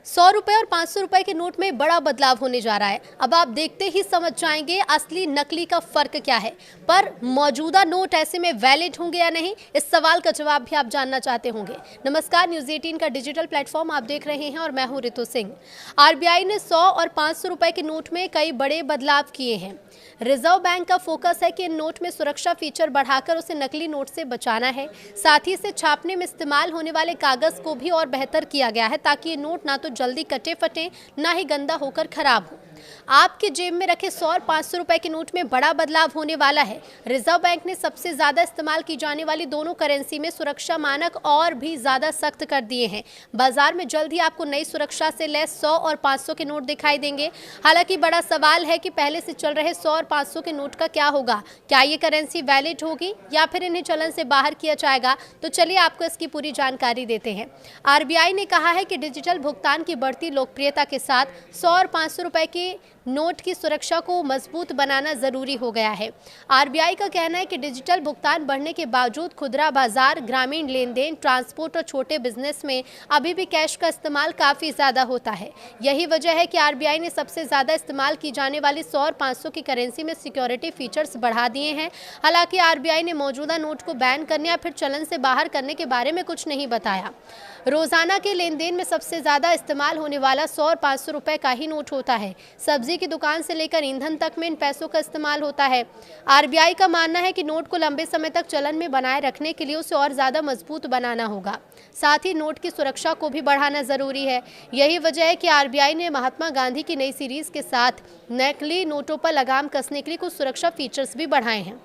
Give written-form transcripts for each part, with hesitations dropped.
100 रुपए और 500 रुपए के नोट में बड़ा बदलाव होने जा रहा है। अब आप देखते ही समझ जाएंगे असली नकली का फर्क क्या है। पर मौजूदा नोट ऐसे में वैलिड होंगे या नहीं, इस सवाल का जवाब भी आप जानना चाहते होंगे। नमस्कार, न्यूज़ 18 का डिजिटल प्लेटफॉर्म आप देख रहे हैं और मैं हूं रितु सिंह। आरबीआई ने 100 और 500 रुपए के नोट में कई बड़े बदलाव किए हैं। रिजर्व बैंक का फोकस है कि इन नोट में सुरक्षा फीचर बढ़ाकर उसे नकली नोट से बचाना है। साथ ही इसे छापने में इस्तेमाल होने वाले कागज को भी और बेहतर किया गया है ताकि ये नोट ना तो जल्दी कटे फटे, ना ही गंदा होकर खराब हो। आपके जेब में रखे 100 और 500 रुपए के नोट में बड़ा बदलाव होने वाला है। रिजर्व बैंक ने सबसे ज्यादा इस्तेमाल की जाने वाली दोनों करेंसी में सुरक्षा मानक और भी ज्यादा सख्त कर दिए हैं। बाजार में जल्द ही आपको नई सुरक्षा से लैस 100 और 500 के नोट दिखाई देंगे। हालांकि बड़ा सवाल है कि पहले से चल रहे 100 और 500 के नोट का क्या होगा। क्या ये करेंसी वैलिड होगी या फिर इन्हें चलन से बाहर किया जाएगा? तो चलिए आपको इसकी पूरी जानकारी देते हैं। आरबीआई ने कहा है कि डिजिटल भुगतान की बढ़ती लोकप्रियता के साथ 100 और 500 रुपए के नोट की सुरक्षा को मजबूत बनाना जरूरी हो गया है। आरबीआई का कहना है कि डिजिटल भुगतान बढ़ने के बावजूद खुदरा बाजार, ग्रामीण लेन देन, ट्रांसपोर्ट और छोटे बिजनेस में अभी भी कैश का इस्तेमाल काफी ज्यादा होता है। यही वजह है कि आरबीआई ने सबसे ज्यादा इस्तेमाल की जाने वाली 100 और 500 की करेंसी में सिक्योरिटी फीचर्स बढ़ा दिए हैं। हालांकि आरबीआई ने मौजूदा नोट को बैन करने या फिर चलन से बाहर करने के बारे में कुछ नहीं बताया। रोजाना के लेन देन में सबसे ज्यादा इस्तेमाल होने वाला 100 और 500 रुपए का ही नोट होता है। सब्जी की दुकान से लेकर ईंधन तक में इन पैसों का इस्तेमाल होता है। आरबीआई का मानना है कि नोट को लंबे समय तक चलन में बनाए रखने के लिए उसे और ज्यादा मजबूत बनाना होगा। साथ ही नोट की सुरक्षा को भी बढ़ाना जरूरी है। यही वजह है कि आरबीआई ने महात्मा गांधी की नई सीरीज के साथ नकली नोटों पर लगाम कसने के लिए कुछ सुरक्षा फीचर्स भी बढ़ाए हैं।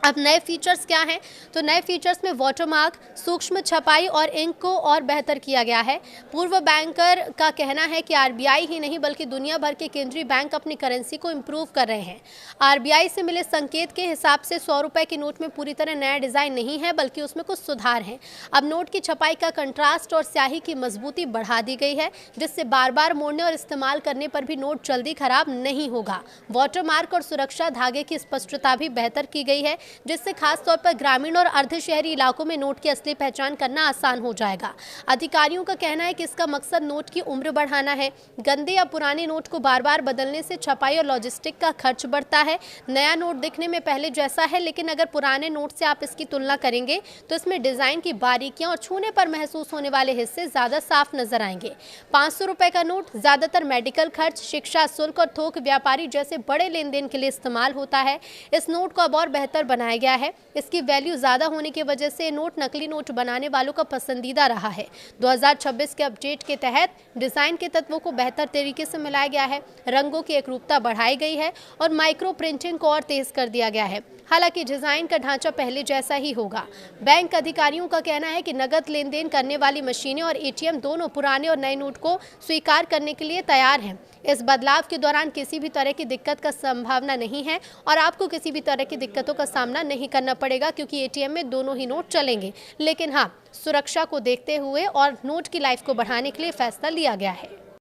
अब नए फीचर्स क्या हैं? तो नए फीचर्स में वाटरमार्क, सूक्ष्म छपाई और इंक को और बेहतर किया गया है। पूर्व बैंकर का कहना है कि आरबीआई ही नहीं बल्कि दुनिया भर के केंद्रीय बैंक अपनी करेंसी को इम्प्रूव कर रहे हैं। आरबीआई से मिले संकेत के हिसाब से 100 रुपए के नोट में पूरी तरह नया डिजाइन नहीं है, बल्कि उसमें कुछ सुधार हैं। अब नोट की छपाई का कंट्रास्ट और स्याही की मजबूती बढ़ा दी गई है, जिससे बार बार मोड़ने और इस्तेमाल करने पर भी नोट जल्दी खराब नहीं होगा। वाटरमार्क और सुरक्षा धागे की स्पष्टता भी बेहतर की गई है, जिससे खास तौर पर ग्रामीण और अर्ध शहरी इलाकों में नोट की असली पहचान करना आसान हो जाएगा। अधिकारियों का कहना है कि इसका मकसद नोट की उम्र बढ़ाना है। गंदे या पुराने नोट को बार बार बदलने से छपाई और लॉजिस्टिक का खर्च बढ़ता है। नया नोट दिखने में पहले जैसा है, लेकिन अगर पुराने नोट से आप इसकी तुलना करेंगे तो इसमें डिजाइन की बारीकियां और छूने पर महसूस होने वाले हिस्से ज्यादा साफ नजर आएंगे। 500 रुपए का नोट ज्यादातर मेडिकल खर्च, शिक्षा शुल्क और थोक व्यापारी जैसे बड़े लेन देन के लिए इस्तेमाल होता है। इस नोट को अब और बेहतर बनाया गया है। इसकी वैल्यू ज्यादा होने की वजह से नोट नकली नोट बनाने वालों का पसंदीदा रहा है। 2026 के अपडेट के तहत डिजाइन के तत्वों को बेहतर तरीके से मिलाया गया है, रंगों की एकरूपता बढ़ाई गई है और माइक्रो प्रिंटिंग को और तेज कर दिया गया है। हालांकि डिजाइन का ढांचा पहले जैसा ही होगा। बैंक अधिकारियों का कहना है कि नकद लेन देन करने वाली मशीनें और एटीएम दोनों पुराने और नए नोट को स्वीकार करने के लिए तैयार हैं। इस बदलाव के दौरान किसी भी तरह की दिक्कत का संभावना नहीं है और आपको किसी भी तरह की दिक्कतों का सामना नहीं करना पड़ेगा, क्योंकि एटीएम में दोनों ही नोट चलेंगे। लेकिन हाँ, सुरक्षा को देखते हुए और नोट की लाइफ को बढ़ाने के लिए फैसला लिया गया है।